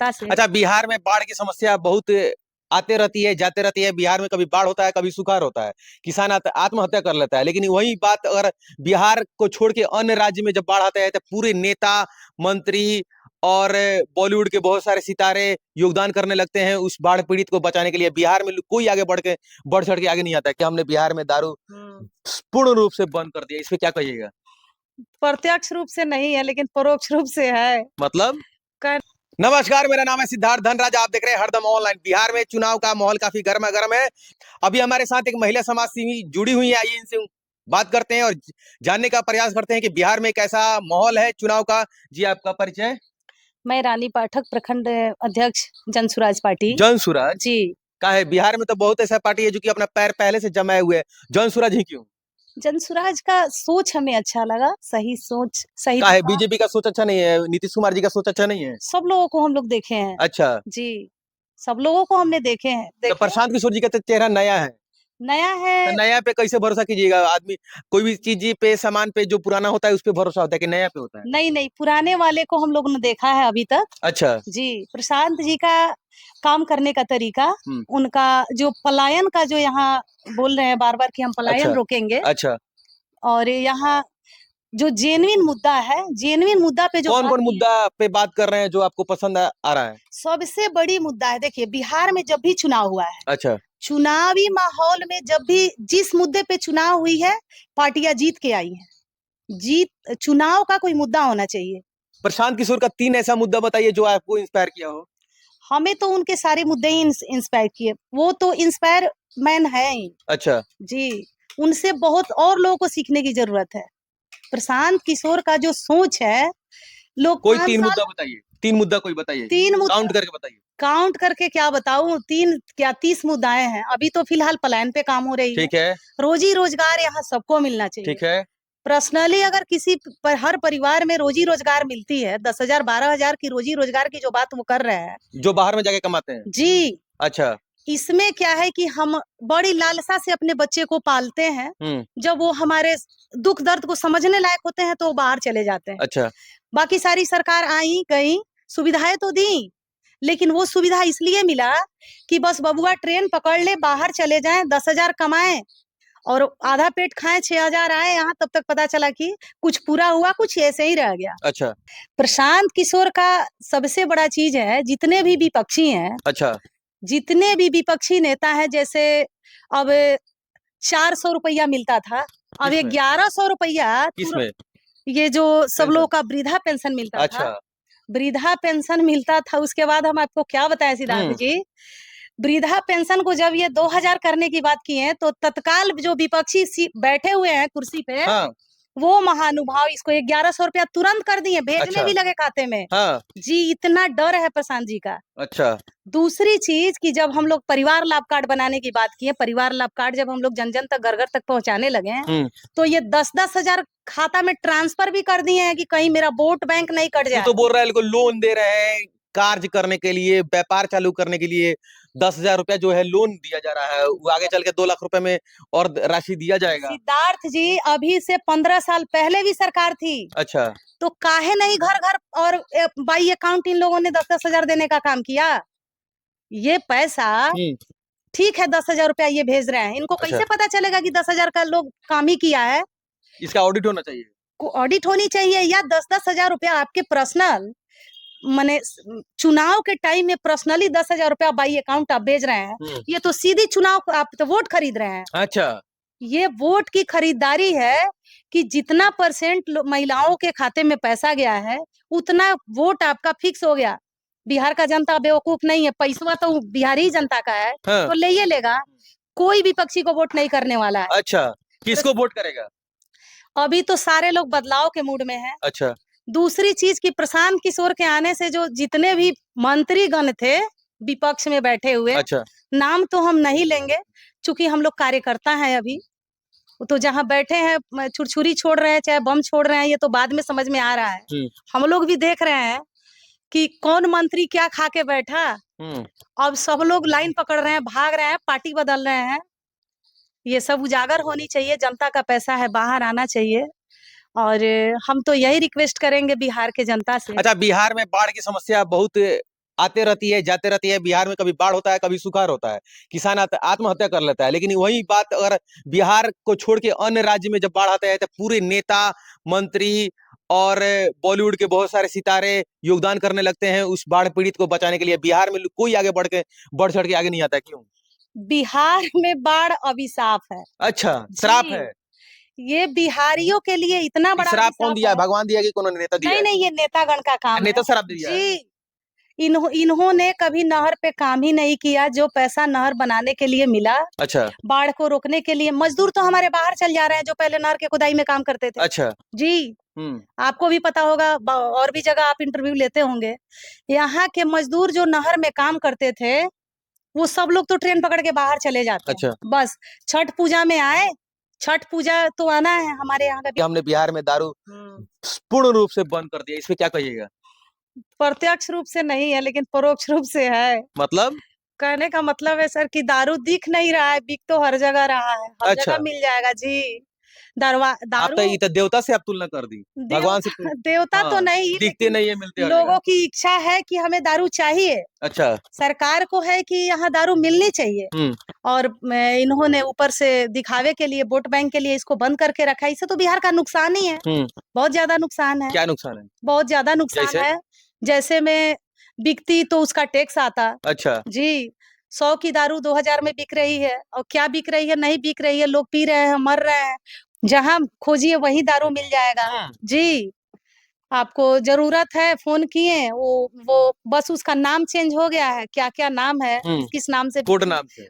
जनता से। अच्छा, बिहार में बाढ़ की समस्या बहुत आते रहती है, जाते रहती है। बिहार में कभी बाढ़ होता है, कभी सुखाड़ होता है, किसान आत्महत्या कर लेता है। लेकिन वही बात अगर बिहार को छोड़ के अन्य राज्य में जब बाढ़ आता है तो पूरे नेता, मंत्री और बॉलीवुड के बहुत सारे सितारे योगदान करने लगते हैं उस बाढ़ पीड़ित को बचाने के लिए। बिहार में कोई आगे बढ़ चढ़ के आगे नहीं आता है कि हमने बिहार में दारू पूर्ण रूप से बंद कर दिया। इस पे क्या कहिएगा? प्रत्यक्ष रूप से नहीं है, लेकिन परोक्ष रूप से है। मतलब कर... नमस्कार, मेरा नाम है सिद्धार्थ धनराज, आप देख रहे हैं हरदम ऑनलाइन। बिहार में चुनाव का माहौल काफी गर्मा गर्म है। अभी हमारे साथ एक महिला समाज सेवी जुड़ी हुई है, आइए इनसे बात करते हैं और जानने का प्रयास करते हैं कि बिहार में कैसा माहौल है चुनाव का। जी, आपका परिचय? मैं रानी पाठक, प्रखंड अध्यक्ष जनसुराज पार्टी। जनसुराज जी का है। बिहार में तो बहुत ऐसा पार्टी है जो कि अपना पैर पहले से जमाए हुए है। जनसुराज ही क्यों? जनसुराज का सोच हमें अच्छा लगा, सही सोच, सही का है? दिशा। बीजेपी का सोच अच्छा नहीं है? नीतीश कुमार जी का सोच अच्छा नहीं है? सब लोगों को हम लोग देखे हैं। अच्छा, जी, सब लोगों को हमने देखे हैं। तो प्रशांत किशोर जी का तो चेहरा नया है। नया है तो नया पे कैसे भरोसा कीजिएगा? आदमी कोई भी चीज पे, सामान पे जो पुराना होता है उस पे भरोसा होता है कि नया पे होता है? नहीं नहीं, पुराने वाले को हम लोग ने देखा है अभी तक। अच्छा। जी, प्रशांत जी का काम करने का तरीका, उनका जो पलायन का जो यहाँ बोल रहे हैं बार बार कि हम पलायन अच्छा, रोकेंगे। अच्छा, और यहाँ जो जेन्युइन मुद्दा है, जेन्युइन मुद्दा पे जो कौन बात कौन की है, मुद्दा पे बात कर रहे हैं जो आपको पसंद आ रहा है? सबसे बड़ी मुद्दा है, देखिए बिहार में जब भी चुनाव हुआ है, अच्छा, चुनावी माहौल में जब भी जिस मुद्दे पे चुनाव हुई है, पार्टियां जीत के आई हैं। जीत, चुनाव का कोई मुद्दा होना चाहिए। प्रशांत किशोर का 3 ऐसा मुद्दा बताइए जो आपको इंस्पायर किया हो। हमें तो उनके सारे मुद्दे ही इंस्पायर किए, वो तो इंस्पायर मैन है ही। अच्छा, जी, उनसे बहुत और लोगों को सीखने की जरूरत है। प्रशांत किशोर का जो सोच है, लोग कोई 5 3 साल, मुद्दा बताइए। 3 मुद्दा कोई बताइए, 3 मुद्दा काउंट करके बताइए। काउंट करके क्या बताऊं, 3 क्या 30 मुद्दाएं हैं। अभी तो फिलहाल पलायन पे काम हो रही है। ठीक है, रोजी रोजगार यहाँ सबको मिलना चाहिए। ठीक है। पर्सनली अगर किसी पर, हर परिवार में रोजी रोजगार मिलती है, 10,000 12,000 की रोजी रोजगार की जो बात वो कर रहे हैं, जो बाहर में जाके कमाते हैं। जी, अच्छा। इसमें क्या है कि हम बड़ी लालसा से अपने बच्चे को पालते हैं। जब वो हमारे दुख दर्द को समझने लायक होते हैं तो वो बाहर चले जाते हैं। अच्छा। बाकी सारी सरकार आई गई, सुविधाएं तो दी, लेकिन वो सुविधा इसलिए मिला कि बस बबुआ ट्रेन पकड़ ले, बाहर चले जाएं, 10,000 कमाएं और आधा पेट खाएं, 6,000 आए यहाँ, तब तक पता चला कि कुछ पूरा हुआ, कुछ ऐसे ही रह गया। अच्छा। प्रशांत किशोर का सबसे बड़ा चीज है, जितने भी विपक्षी हैं, अच्छा। जितने भी विपक्षी नेता हैं, जैसे अब 400 रुपया मिलता था, अब 1100 रुपया, किसमें? ये जो सब लोगों का वृद्धा पेंशन मिलता था, वृद्धा पेंशन मिलता था। उसके बाद हम आपको क्या बताएं सिद्धार्थ जी, वृद्धा पेंशन को जब ये 2,000 करने की बात की है, तो तत्काल जो विपक्षी बैठे हुए हैं कुर्सी पे, वो महानुभाव इसको 1,100 रुपया तुरंत कर दिए, भेजने भी लगे खाते में। जी, इतना डर है प्रशांत जी का। अच्छा। दूसरी चीज कि जब हम लोग परिवार लाभ कार्ड बनाने की बात की है, परिवार लाभ कार्ड जब हम लोग जन जन तक, घर घर तक पहुंचाने लगे हैं, तो ये 10-10 हजार खाता में ट्रांसफर भी कर दिए हैं कि कहीं मेरा वोट बैंक नहीं कट जाए। तो बोल रहा है लोन दे रहे हैं कार्य करने के लिए, व्यापार चालू करने के लिए 10,000 रुपया जो है लोन दिया जा रहा है, वो आगे चल के 2 लाख रुपए में और राशि दिया जाएगा। सिद्धार्थ जी, अभी से 15 साल पहले भी सरकार थी। अच्छा। तो काहे नहीं घर घर और बाई अकाउंट इन लोगों ने 10-10 हजार देने का काम किया? ये पैसा ठीक है, 10,000 रुपया ये भेज रहे हैं, इनको कैसे पता चलेगा कि 10,000 का लोग काम ही किया है? इसका ऑडिट होना चाहिए, ऑडिट होनी चाहिए। या 10-10 हजार रुपया आपके पर्सनल, माने चुनाव के टाइम में पर्सनली 10,000 रुपया बाई अकाउंट आप भेज रहे हैं, ये तो सीधी चुनाव, आप तो वोट खरीद रहे हैं। अच्छा, ये वोट की खरीदारी है कि जितना % महिलाओं के खाते में पैसा गया है, उतना वोट आपका फिक्स हो गया। बिहार का जनता बेवकूफ नहीं है, पैसा तो बिहारी जनता का है। तो ले ये लेगा, कोई विपक्षी को वोट नहीं करने वाला है। अच्छा, किसको वोट करेगा? अभी तो सारे लोग बदलाव के मूड में हैं। अच्छा। दूसरी चीज कि प्रशांत किशोर के आने से जो जितने भी मंत्रीगण थे विपक्ष में बैठे हुए, अच्छा, नाम तो हम नहीं लेंगे चूंकि हम लोग कार्यकर्ता हैं अभी, तो जहाँ बैठे हैं छुरछुरी छोड़ रहे हैं, चाहे बम छोड़ रहे हैं, ये तो बाद में समझ में आ रहा है। हम लोग भी देख रहे हैं कि कौन मंत्री क्या खा के बैठा। अब सब लोग लाइन पकड़ रहे हैं, भाग रहे हैं, पार्टी बदल रहे हैं। ये सब उजागर होनी चाहिए, जनता का पैसा है, बाहर आना चाहिए। और हम तो यही रिक्वेस्ट करेंगे बिहार के जनता से। अच्छा, बिहार में बाढ़ की समस्या बहुत आते रहती है, जाते रहती है। बिहार में कभी बाढ़ होता है, कभी सुखाड़ होता है, किसान आत्महत्या कर लेता है। लेकिन वही बात अगर बिहार को छोड़ के अन्य राज्य में जब बाढ़ आता है तो पूरे नेता, मंत्री और बॉलीवुड के बहुत सारे सितारे योगदान करने लगते हैं उस बाढ़ पीड़ित को बचाने के लिए। बिहार में कोई आगे बढ़ चढ़ के आगे नहीं आता है, क्यों? बिहार में बाढ़ अभिशाप है। अच्छा, श्राप जी, है। ये बिहारियों के लिए इतना बड़ा श्राप कौन अभिशाप दिया है? है। भगवान दिया कि कोनो नेता दिया नहीं है? नहीं, ये नेतागण का काम नेता है। श्राप दिया है। जी, इन्होंने कभी नहर पे काम ही नहीं किया जो पैसा नहर बनाने के लिए मिला, अच्छा बाढ़ को रोकने के लिए। मजदूर तो हमारे बाहर चल जा रहे हैं जो पहले नहर के खुदाई में काम करते थे। अच्छा। जी, आपको भी पता होगा, और भी जगह आप इंटरव्यू लेते होंगे। यहाँ के मजदूर जो नहर में काम करते थे, वो सब लोग तो ट्रेन पकड़ के बाहर चले जाते हैं। अच्छा। बस छठ पूजा में आए, छठ पूजा तो आना है हमारे यहाँ का। हमने बिहार में दारू पूर्ण रूप से बंद कर दिया, इस पे क्या कहिएगा? प्रत्यक्ष रूप से नहीं है, लेकिन परोक्ष रूप से है। मतलब? कहने का मतलब है सर कि दारू दिख नहीं रहा है, बिक तो हर जगह रहा है, हर अच्छा। जगह मिल जाएगा जी। आप दारू तो ये तो देवता से आप तुलना कर दी, भगवान से देवता तो हाँ, नहीं, दिखते लेकिन नहीं है, मिलते हर लोगों जगह। की इच्छा है कि हमें दारू चाहिए। अच्छा। सरकार को है कि यहाँ दारू मिलनी चाहिए, और इन्होंने ऊपर से दिखावे के लिए, वोट बैंक के लिए इसको बंद करके रखा है। इससे तो बिहार का नुकसान ही है, बहुत ज्यादा नुकसान है। क्या नुकसान है? बहुत ज्यादा नुकसान है। जैसे में बिकती तो उसका टैक्स आता। अच्छा जी, 100 की दारू 2000 में बिक रही है, और क्या बिक रही है, नहीं बिक रही है, लोग पी रहे हैं, मर रहे हैं। जहाँ खोजिए वही दारू मिल जाएगा। जी, आपको जरूरत है, फोन किए, वो बस उसका नाम चेंज हो गया है, क्या क्या नाम है, किस नाम से, कोड नाम से।